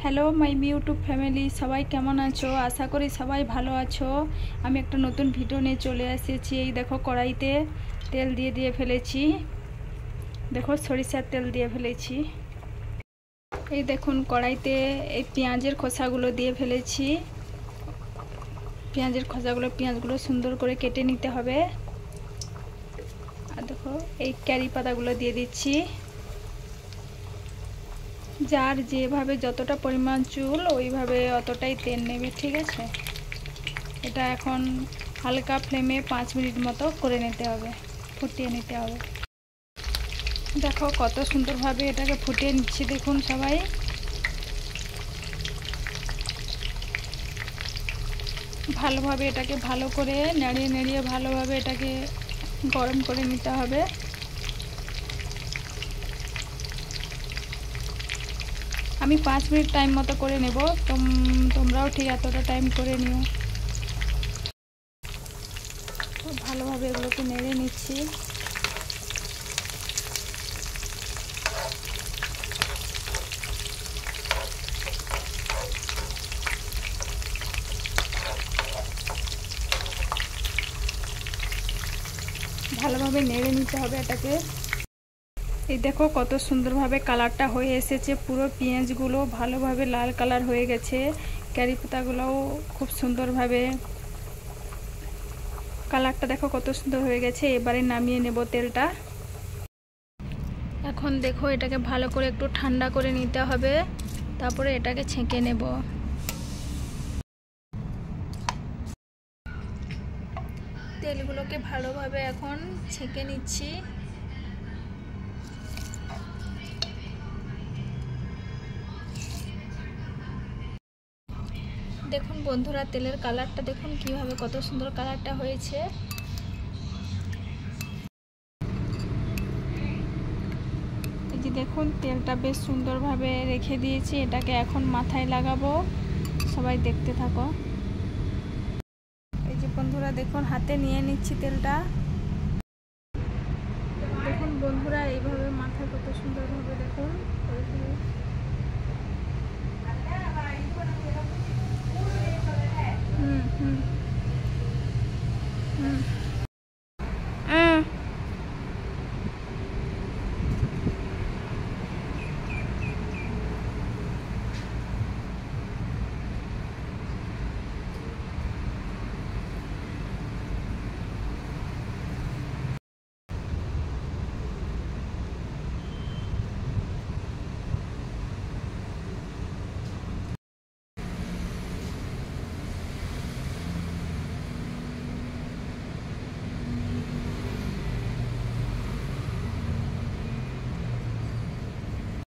Hello my YouTube family, সবাই কেমন আছো? আশা করি সবাই ভালো আছো। আমি একটা নতুন ভিডিও নিয়ে চলে এসেছি। এই দেখো কড়াইতে তেল দিয়ে ফেলেছি। দেখো সরিষার তেল দিয়ে ফেলেছি। এই দেখুন কড়াইতে এই পেঁয়াজের খোসাগুলো দিয়ে ফেলেছি। পেঁয়াজগুলো সুন্দর করে কেটে নিতে হবে। আর দেখো এই কারি পাতাগুলো দিয়ে দিচ্ছি। যার যেভাবে যতটা পরিমাণ চুল ওইভাবে অতটাই তেল নেবে, ঠিক আছে। এটা এখন হালকা ফ্লেমে 5 মিনিট মতো করে নিতে হবে, ফুটিয়ে নিতে হবে। দেখো কত সুন্দরভাবে এটাকে ফুটিয়ে নিচ্ছি, দেখুন সবাই। ভালোভাবে এটাকে ভালো করে নেড়িয়ে ভালোভাবে এটাকে গরম করে নিতে হবে। আমি 5 মিনিট টাইম মতো করে নেব, তোমরাও ঠিক এতটা টাইম করে নিও। ভালোভাবে এগুলোকে নেড়ে নিচ্ছি। ভালোভাবে নেড়ে নিতে হবে এটাকে। এই দেখো কত সুন্দরভাবে কালারটা হয়ে এসেছে। পুরো পেঁয়াজগুলো ভালোভাবে লাল কালার হয়ে গেছে। কারি পাতাগুলোও খুব সুন্দরভাবে কালারটা দেখো কত সুন্দর হয়ে গেছে। এবারে নামিয়ে নেব তেলটা। এখন দেখো এটাকে ভালো করে একটু ঠান্ডা করে নিতে হবে, তারপরে এটাকে ছেঁকে নেব। তেলগুলোকে ভালোভাবে এখন ছেঁকে নিচ্ছি। দেখুন বন্ধুরা, তেলের কালারটা দেখুন কিভাবে কত সুন্দর কালারটা হয়েছে। এই যে দেখুন তেলটা বেশ সুন্দরভাবে রেখে দিয়েছি। এটাকে এখন মাথায় লাগাবো, সবাই দেখতে থাকো। এই যে বন্ধুরা দেখুন হাতে নিয়ে নিচ্ছি তেলটা। দেখুন বন্ধুরা এইভাবে মাথায় কত সুন্দরভাবে দেখুন